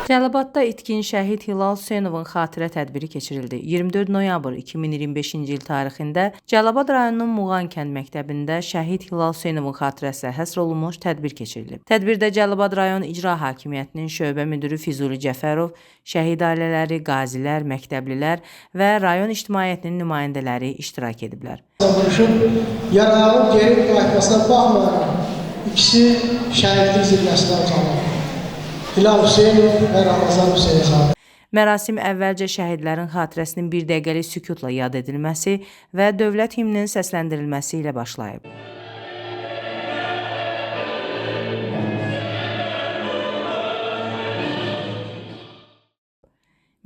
Cəlilabadda itkin şəhid Hilal Hüseynovun xatirə tədbiri keçirildi. 24 noyabr 2025-ci il tarixində Cəlilabad rayonunun Muğan kənd məktəbində şəhid Hilal Hüseynovun xatirəsinə həsr olunmuş tədbir keçirilib. Tədbirdə Cəlilabad rayon İcra Hakimiyyətinin şöbə müdiri Füzuli Cəfərov, şəhid ailələri, qazilər, məktəblilər və rayon ictimaiyyətinin nümayəndələri iştirak ediblər. Yaralı geri qayıtmasına baxmayaraq ikisi şəhidlik zirvəsinə ucalır. Hilal Hüseynov və Ramazan Hüseynzadə. Mərasim əvvəlcə şəhidlərin xatirəsinin bir dəqiqəlik sükutla yad edilməsi və dövlət himninin səsləndirilməsi ilə başlayıb.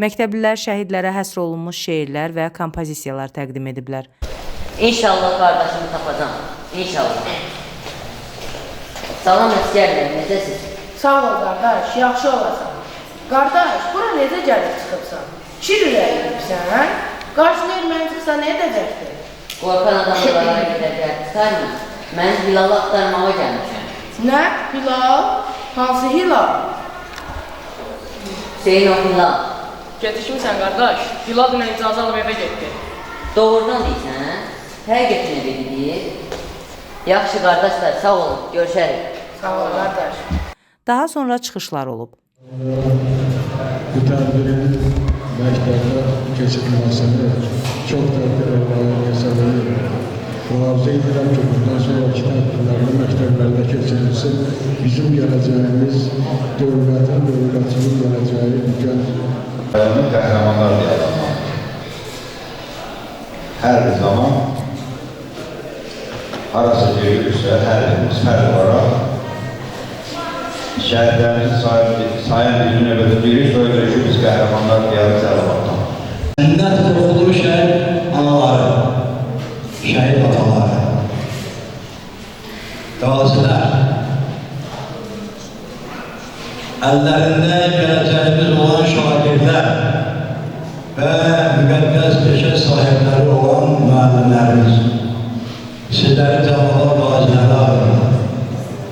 Məktəblilər şəhidlərə həsr olunmuş şeirlər və kompozisiyalar təqdim ediblər. İnşallah qardaşımı tapacağım. İnşallah. Salam əsgərlər, necəsiz? Sağ ol qardaş, yaxşı olasan. Qardaş, bura necə gəlib çıxıbsan? Şir ürəyirsən? Qarşına erməni çıxsa nə edəcəkdir? Qorxan adam onlara gedəcək, çıxarmı? Mən Hilalı axtarmağa gəlmişəm. Nə? Hilal? Hansı Hilal? Hüseynov Hilal. Getişmirsən qardaş, Hilal dünə icazə alıb evə getdi. Doğrudan deyirsən? Həqiqətini bilir. Yaxşı qardaşlar, sağ olun, görüşərik. Sağ ol qardaş. Daha sonra çıxışlar olub. Bu tədbirin məktəbdə keçirilməsini çox təqdirlərlə hesab edirəm. Arzu edirəm ki, bundan sonraki tədbirlərdə məktəblərdə keçirilsin. Bizim gələcəyimiz, dövlətin gələcəyi bugün qəhrəmanlar yaratmaq. Hər bir zaman arası görülürsə, hər birimiz fərq olaraq şəhidlərimizin sayan bir növbədə deyirik, sonra ki, biz qəhrəmanlar diyarı Cəlilabaddan. Səndən qorxulu şəhid anaları, şəhid ataları, qazilər, əllərində gələcəyimiz olan şagirdlər və müqəddəs peşə sahibləri olan müəllimlərimiz, sizləri Cəlilabad qaziləri adına,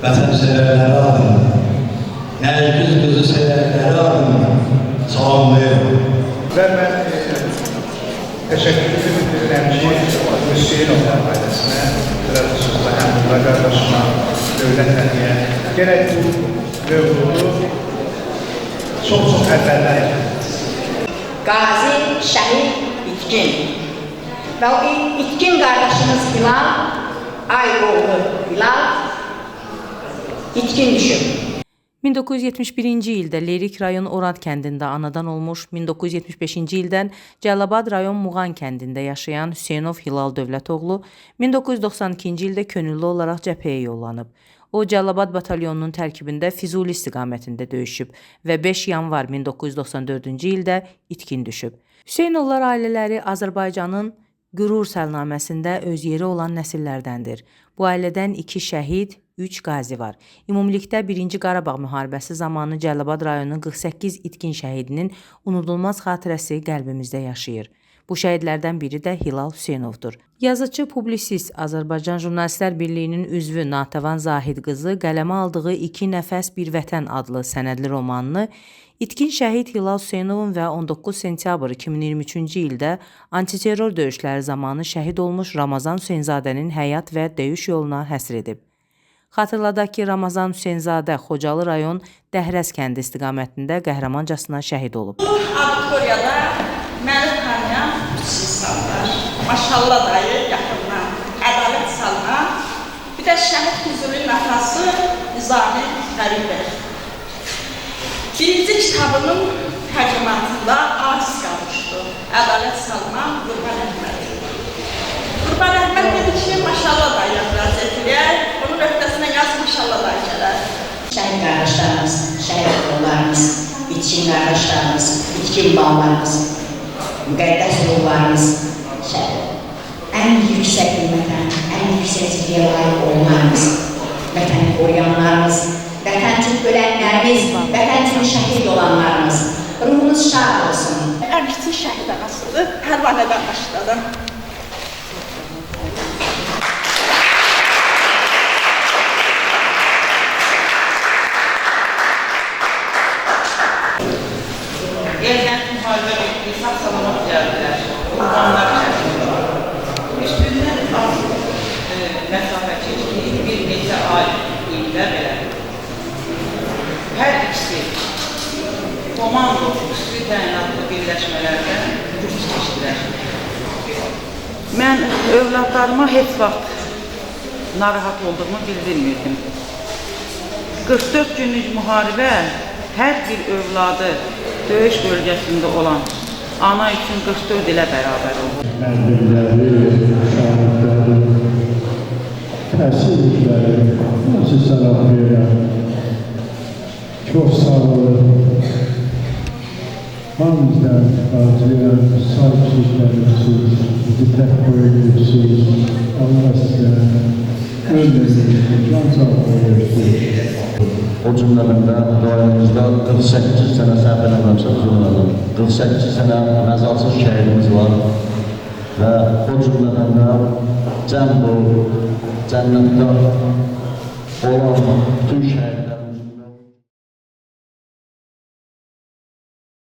vətənsevərləri adına, Nərgiz qızı sevərləri adına salamlayıram. Və mən təşəkkür edirəm ki, Hüseynov ailəsinə, xüsusilə Həmdullah qardaşına, dövlət əhliyə, gərək bu mövzudu çox əvvəllər yapılır. Qazi, şəhid, itkin. Və o itkin qardaşımız Hilal, ay oğlu Hilal, itkin düşüb. 1971-ci ildə Lerik rayon Orad kəndində anadan olmuş, 1975-ci ildən Cəlilabad rayon Muğan kəndində yaşayan Hüseynov Hilal Dövlətoğlu 1992-ci ildə könüllü olaraq cəbhəyə yollanıb. O, Cəlilabad batalyonunun tərkibində Füzuli istiqamətində döyüşüb və 5 yanvar 1994-cü ildə itkin düşüb. Hüseynovlar ailələri Azərbaycanın qürur səlnaməsində öz yeri olan nəsillərdəndir. Bu ailədən 2 şəhid, 3 qazi var. Ümumilikdə 1-ci Qarabağ müharibəsi zamanı Cəlilabad rayonunun 48 itkin şəhidinin unudulmaz xatirəsi qəlbimizdə yaşayır. Bu şəhidlərdən biri də Hilal Hüseynovdur. Yazıcı, publisist, Azərbaycan Jurnalistlər Birliyinin üzvü Natəvan Zahid qızı qələmə aldığı 2 nəfəs bir vətən adlı sənədli romanını itkin şəhid Hilal Hüseynovun və 19 sentyabr 2023-cü ildə antiterror döyüşləri zamanı şəhid olmuş Ramazan Hüseynzadənin həyat və döyüş yoluna həsr edib. Xatırladaq ki, Ramazan Hüseynzadə Xocalı rayon Dəhrəz kəndi istiqamətində qəhrəmancasına şəhid olub. Bu auditoriyada məni tanıyan insanlar, maşallah dayı yaxından, ədalət salına, bir də şəhid Füzulinin atası Nizami Qəribov. Birinci kitabının tərcümatında aciz qalmışdı. Ədalət salına Qurban Əhməd. Qurban Əhməd dedi ki, maşallah dayı müraciət edir, onun öhdəsinə yaz maşallah dayı gələr. Şəhid qardaşlarımız, şəhid oğullarımız, itkin qardaşlarımız, itkin bağlarımız, müqəddəs ruhlarımız, ən yüksək qiymətə, ən yüksək ciliyə layiq olanlarımız, vətəni qoruyanlarımız, vətən üçün ölənlərimiz, vətən üçün şəhid olanlarımız, ruhunuz şad olsun. Ən kiçik şəhid ağasıdır, Pərvanədən başladım. ergənlik müharibə bitdi, sağ-salamat gəldilər, qurbanlar kəsildi. Üstündən az məsafə keçdi, bir neçə ay ildə belə. Hər ikisi komando, xüsusi təyinatlı birləşmələrdə güc keçdilər. Mən övladlarıma heç vaxt narahat olduğumu bildirmirdim. 44 günlük müharibə hər bir övladı döyüş bölgəsində olan ana üçün 44 ilə bərabər olur. Mərdimləri, şahidləri, təsirlikləri, nasıl salam verirəm. Çox sağ olun. Hamımızdan acıyan sahipsizlərsiniz, bizi tək qoyuyorsunuz. Allah sizə ömrünüzü, can sağlığı versin. O cümləmində rayonumuzda 48 sənə səhv eləməmişəm cümlədim. 48 sənə məzalsız şəhidimiz var və o cümləmində cənnətdə olan bütün şəhidlər